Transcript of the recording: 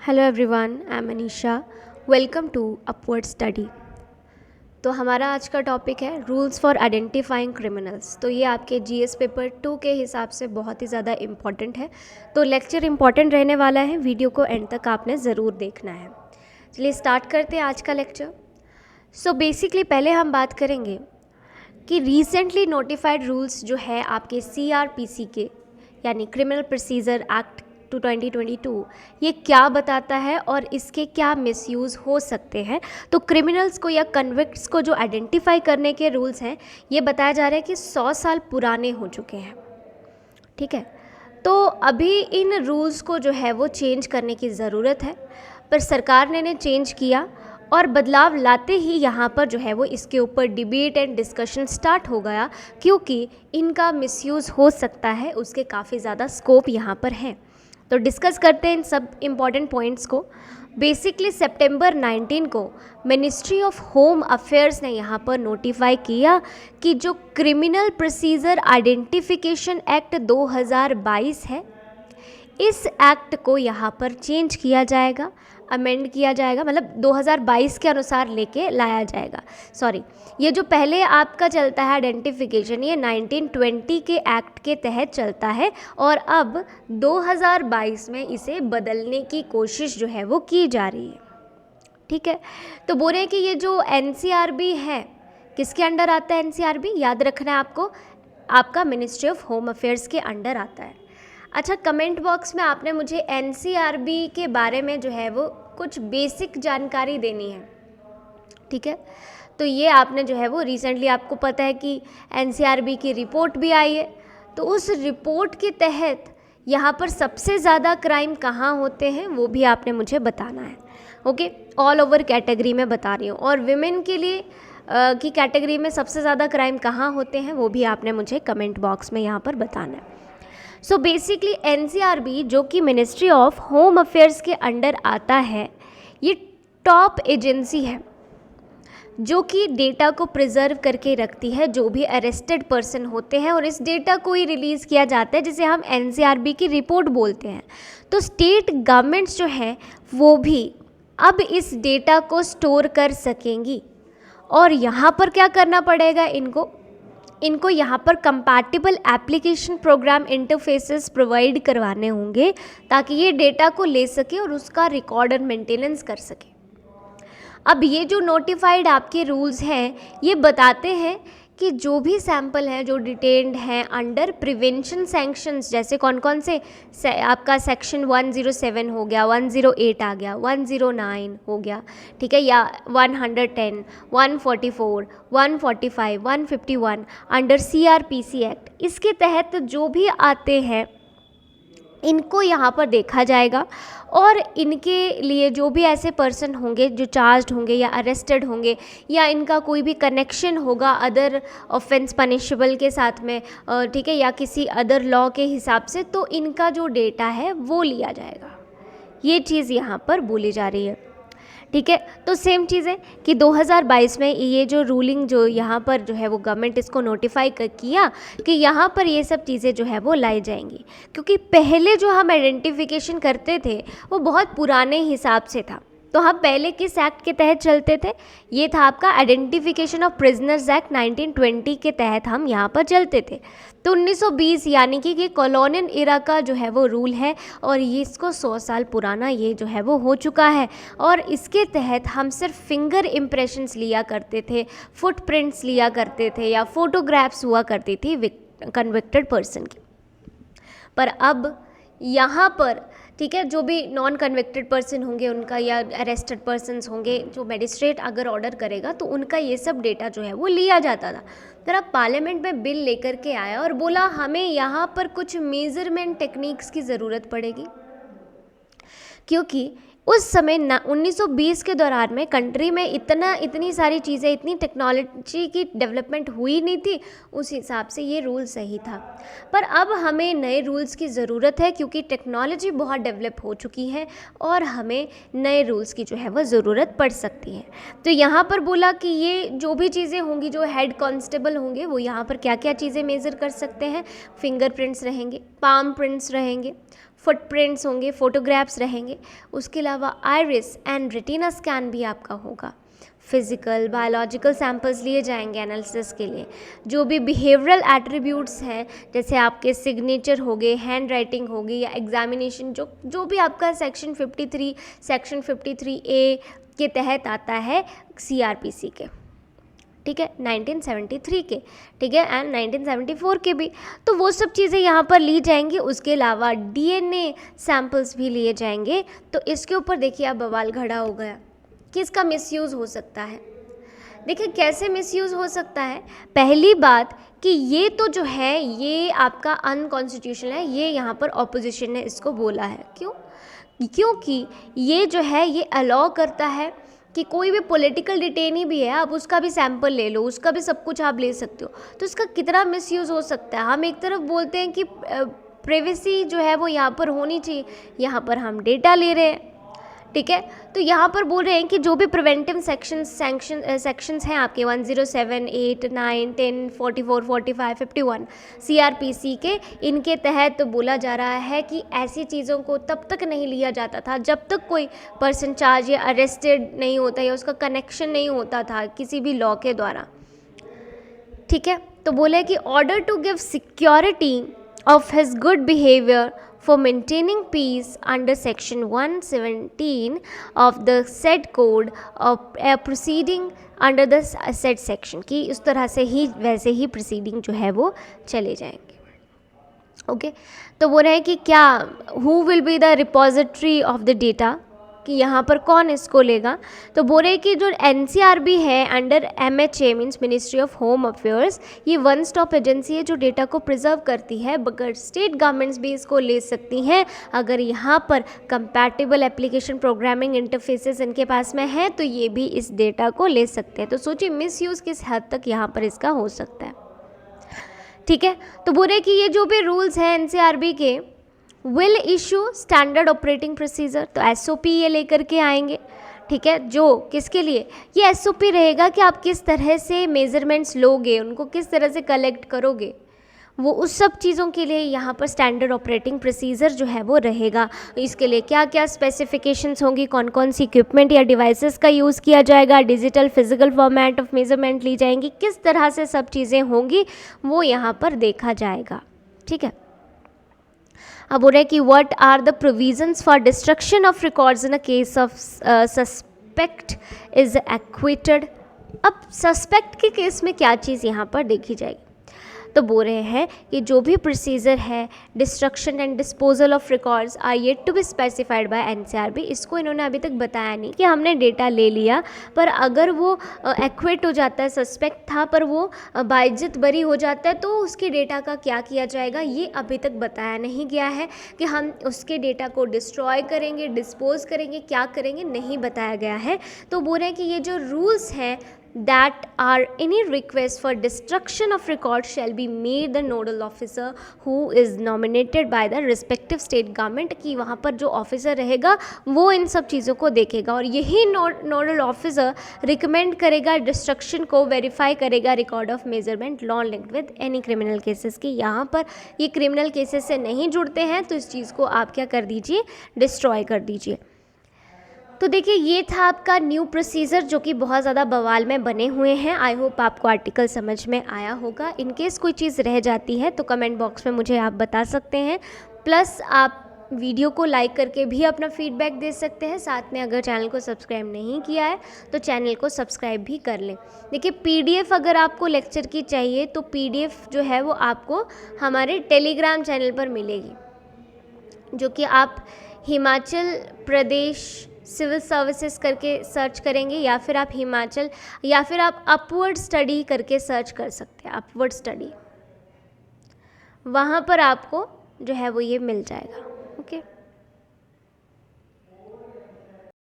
Hello everyone, I am Manisha. Welcome to upward study. तो हमारा आज का टॉपिक है रूल्स फॉर आइडेंटिफाइंग क्रिमिनल्स। तो ये आपके जीएस पेपर 2 के हिसाब से बहुत ही ज़्यादा इम्पॉर्टेंट है। तो लेक्चर इम्पॉर्टेंट रहने वाला है, वीडियो को एंड तक आपने ज़रूर देखना है। चलिए स्टार्ट करते हैं आज का लेक्चर। सो बेसिकली पहले हम बात करेंगे कि रिसेंटली नोटिफाइड रूल्स जो है आपके CRPC के यानी क्रिमिनल प्रोसीजर एक्ट 2022 ये क्या बताता है और इसके क्या मिसयूज़ हो सकते हैं। तो क्रिमिनल्स को या कन्विक्ट्स को जो आइडेंटिफाई करने के रूल्स हैं ये बताया जा रहा है कि 100 साल पुराने हो चुके हैं। ठीक है, तो अभी इन रूल्स को जो है वो चेंज करने की ज़रूरत है, पर सरकार ने चेंज किया और बदलाव लाते ही यहाँ पर जो है वो इसके ऊपर डिबेट एंड डिस्कशन स्टार्ट हो गया, क्योंकि इनका मिसयूज़ हो सकता है, उसके काफ़ी ज़्यादा स्कोप यहाँ पर है। तो डिस्कस करते हैं इन सब इम्पॉर्टेंट पॉइंट्स को। बेसिकली सितंबर 19 को मिनिस्ट्री ऑफ होम अफेयर्स ने यहाँ पर नोटिफाई किया कि जो क्रिमिनल प्रोसीजर आइडेंटिफिकेशन एक्ट 2022 है, इस एक्ट को यहाँ पर चेंज किया जाएगा, अमेंड किया जाएगा, मतलब 2022 के अनुसार लेके लाया जाएगा। सॉरी, ये जो पहले आपका चलता है आइडेंटिफिकेशन, ये 1920 के एक्ट के तहत चलता है और अब 2022 में इसे बदलने की कोशिश जो है वो की जा रही है। ठीक है, तो बोल रहे हैं कि ये जो NCRB है किसके अंडर आता है? NCRB याद रखना है आपको, आपका मिनिस्ट्री ऑफ होम अफेयर्स के अंडर आता है। अच्छा, कमेंट बॉक्स में आपने मुझे NCRB के बारे में जो है वो कुछ बेसिक जानकारी देनी है। ठीक है, तो ये आपने जो है वो रिसेंटली आपको पता है कि NCRB की रिपोर्ट भी आई है, तो उस रिपोर्ट के तहत यहाँ पर सबसे ज़्यादा क्राइम कहाँ होते हैं वो भी आपने मुझे बताना है। ओके, ऑल ओवर कैटेगरी में बता रही हूँ, और विमेन के लिए की कैटेगरी में सबसे ज़्यादा क्राइम कहाँ होते हैं वो भी आपने मुझे कमेंट बॉक्स में यहाँ पर बताना है। सो बेसिकली NCRB जो कि मिनिस्ट्री ऑफ होम अफेयर्स के अंडर आता है, ये टॉप एजेंसी है जो कि डेटा को प्रिजर्व करके रखती है, जो भी अरेस्टेड पर्सन होते हैं, और इस डेटा को ही रिलीज़ किया जाता है जिसे हम NCRB की रिपोर्ट बोलते हैं। तो स्टेट गवर्नमेंट्स जो हैं वो भी अब इस डेटा को स्टोर कर सकेंगी, और यहाँ पर क्या करना पड़ेगा इनको यहाँ पर compatible application program interfaces provide करवाने होंगे ताकि ये डेटा को ले सके और उसका रिकॉर्ड और मेंटेनेंस कर सके। अब ये जो नोटिफाइड आपके रूल्स हैं ये बताते हैं कि जो भी सैंपल हैं जो डिटेन्ड हैं अंडर प्रिवेंशन सैंक्शंस, जैसे कौन कौन से आपका सेक्शन 107 हो गया, 108 आ गया, 109 हो गया, ठीक है, या 110, 144, 145, 151 अंडर CRPC एक्ट, इसके तहत जो भी आते हैं इनको यहाँ पर देखा जाएगा, और इनके लिए जो भी ऐसे पर्सन होंगे जो चार्ज्ड होंगे या अरेस्टेड होंगे या इनका कोई भी कनेक्शन होगा अदर ऑफेंस पनिशेबल के साथ में, ठीक है, या किसी अदर लॉ के हिसाब से, तो इनका जो डेटा है वो लिया जाएगा। ये चीज़ यहाँ पर बोली जा रही है। ठीक है, तो सेम चीज़ है कि 2022 में ये जो रूलिंग जो यहाँ पर जो है वो गवर्नमेंट इसको नोटिफाई किया कि यहाँ पर ये सब चीज़ें जो है वो लाई जाएंगी, क्योंकि पहले जो हम आइडेंटिफिकेशन करते थे वो बहुत पुराने हिसाब से था। तो हम पहले किस एक्ट के तहत चलते थे? ये था आपका आइडेंटिफिकेशन ऑफ प्रिजनर्स एक्ट 1920 के तहत हम यहाँ पर चलते थे। तो 1920 यानी कि कॉलोनियल इरा का जो है वो रूल है, और ये इसको 100 साल पुराना ये जो है वो हो चुका है, और इसके तहत हम सिर्फ फिंगर इम्प्रेशंस लिया करते थे, फुटप्रिंट्स लिया करते थे, या फोटोग्राफ्स हुआ करती थी कन्विक्टेड पर्सन की। पर अब यहाँ पर ठीक है, जो भी नॉन कन्विक्टेड पर्सन होंगे उनका, या अरेस्टेड पर्सन्स होंगे, जो मजिस्ट्रेट अगर ऑर्डर करेगा तो उनका ये सब डेटा जो है वो लिया जाता था। फिर अब पार्लियामेंट में बिल लेकर के आया और बोला हमें यहाँ पर कुछ मेजरमेंट टेक्निक्स की ज़रूरत पड़ेगी, क्योंकि उस समय 1920 के दौरान में कंट्री में इतनी सारी चीज़ें, इतनी टेक्नोलॉजी की डेवलपमेंट हुई नहीं थी, उस हिसाब से ये रूल सही था। पर अब हमें नए रूल्स की ज़रूरत है, क्योंकि टेक्नोलॉजी बहुत डेवलप हो चुकी है और हमें नए रूल्स की जो है वो ज़रूरत पड़ सकती है। तो यहाँ पर बोला कि ये जो भी चीज़ें होंगी, जो हेड कांस्टेबल होंगे वो यहाँ पर क्या क्या चीज़ें मेज़र कर सकते हैं, फिंगरप्रिंट्स रहेंगे, पाम प्रिंट्स रहेंगे, फुटप्रिंट्स होंगे, फोटोग्राफ्स रहेंगे। उसके अलावा आइरिस एंड रेटिना स्कैन भी आपका होगा। फिजिकल बायोलॉजिकल सैंपल्स लिए जाएंगे एनालिसिस के लिए। जो भी बिहेवियरल एट्रीब्यूट्स हैं, जैसे आपके सिग्नेचर हो गए, हैंड राइटिंग होगी या एग्जामिनेशन, जो भी आपका सेक्शन 53A के तहत आता है CRPC के, ठीक है, 1973 के, ठीक है, एंड 1974 के भी, तो वो सब चीज़ें यहाँ पर ली जाएंगी। उसके अलावा DNA सैंपल्स भी लिए जाएंगे। तो इसके ऊपर देखिए अब बवाल खड़ा हो गया कि इसका मिसयूज़ हो सकता है। देखिए कैसे मिसयूज़ हो सकता है। पहली बात कि ये तो जो है ये आपका अनकॉन्स्टिट्यूशनल है, ये यहाँ पर ऑपोजिशन ने इसको बोला है। क्यों? क्योंकि ये जो है ये अलाउ करता है कि कोई भी पॉलिटिकल डिटेनी भी है, आप उसका भी सैंपल ले लो, उसका भी सब कुछ आप ले सकते हो। तो इसका कितना मिसयूज़ हो सकता है। हम एक तरफ बोलते हैं कि प्राइवेसी जो है वो यहाँ पर होनी चाहिए, यहाँ पर हम डेटा ले रहे हैं, ठीक है। तो यहाँ पर बोल रहे हैं कि जो भी प्रिवेंटिव सेक्शंस हैं आपके 107, 8, 9, 10, 44, 45, 51 CRPC के, इनके तहत तो बोला जा रहा है कि ऐसी चीज़ों को तब तक नहीं लिया जाता था जब तक कोई पर्सन चार्ज या अरेस्टेड नहीं होता या उसका कनेक्शन नहीं होता था किसी भी लॉ के द्वारा, ठीक है। तो बोले कि order to give security of his good behavior for maintaining peace under section 117 of the said code of proceeding under the said section, कि उस तरह से ही वैसे ही proceeding जो है वो चले जाएंगे। ओके तो बोल रहे हैं कि क्या who will be the repository of the data, कि यहाँ पर कौन इसको लेगा। तो बोल रहे कि जो NCRB है under MHA means ministry of home affairs, ये वन स्टॉप एजेंसी है जो डेटा को प्रिजर्व करती है, बगैर स्टेट गवर्नमेंट्स भी इसको ले सकती हैं अगर यहाँ पर कंपैटिबल एप्लीकेशन प्रोग्रामिंग इंटरफेसेस इनके पास में है तो ये भी इस डेटा को ले सकते हैं। तो सोचिए मिसयूज़ किस हद तक यहाँ पर इसका हो सकता है, ठीक है। तो बोल रहे कि ये जो भी रूल्स हैं NCRB के will issue standard operating procedure, तो SOP ये लेकर के आएंगे, ठीक है। जो किसके लिए ये SOP रहेगा कि आप किस तरह से मेजरमेंट्स लोगे, उनको किस तरह से कलेक्ट करोगे, वो उस सब चीज़ों के लिए यहाँ पर स्टैंडर्ड ऑपरेटिंग प्रोसीजर जो है वो रहेगा। इसके लिए क्या क्या स्पेसिफिकेशंस होंगी, कौन कौन सी इक्विपमेंट या डिवाइसेस का यूज़ किया जाएगा, digital physical format of measurement ली जाएंगी, किस तरह से सब चीज़ें होंगी वो यहाँ पर देखा जाएगा, ठीक है। अब बोल रहे हैं कि what are the provisions for destruction of records in a case of suspect is acquitted. अब सस्पेक्ट के केस में क्या चीज़ यहाँ पर देखी जाएगी, तो बोल रहे हैं कि जो भी प्रोसीजर है destruction and disposal of records are yet to be specified by NCRB। इसको इन्होंने अभी तक बताया नहीं कि हमने डेटा ले लिया पर अगर वो एक्विट हो जाता है, सस्पेक्ट था पर वो बाइज्जत बरी हो जाता है तो उसके डेटा का क्या किया जाएगा ये अभी तक बताया नहीं गया है कि हम उसके डेटा को डिस्ट्रॉय करेंगे, डिस्पोज करेंगे, क्या करेंगे नहीं बताया गया है। तो बोल रहे हैं कि ये जो रूल्स हैं that are any request for destruction of record shall be made the nodal officer who is nominated by the respective state government, कि वहाँ पर जो ऑफिसर रहेगा वो इन सब चीज़ों को देखेगा और यही नोडल ऑफिसर रिकमेंड करेगा डिस्ट्रक्शन को, वेरीफाई करेगा record of measurement law linked with any criminal cases, की यहाँ पर ये क्रिमिनल केसेस से नहीं जुड़ते हैं तो इस चीज़ को आप क्या कर दीजिए, डिस्ट्रॉय कर दीजिए। तो देखिए ये था आपका न्यू प्रोसीजर जो कि बहुत ज़्यादा बवाल में बने हुए हैं। आई होप आपको आर्टिकल समझ में आया होगा। इन केस कोई चीज़ रह जाती है तो कमेंट बॉक्स में मुझे आप बता सकते हैं, प्लस आप वीडियो को लाइक करके भी अपना फीडबैक दे सकते हैं। साथ में अगर चैनल को सब्सक्राइब नहीं किया है तो चैनल को सब्सक्राइब भी कर लें। देखिए PDF अगर आपको लेक्चर की चाहिए तो PDF जो है वो आपको हमारे टेलीग्राम चैनल पर मिलेगी, जो कि आप हिमाचल प्रदेश सिविल सर्विसेज करके सर्च करेंगे या फिर आप हिमाचल या फिर आप अपवर्ड स्टडी करके सर्च कर सकते हैं। अपवर्ड स्टडी वहाँ पर आपको जो है वो ये मिल जाएगा। ओके।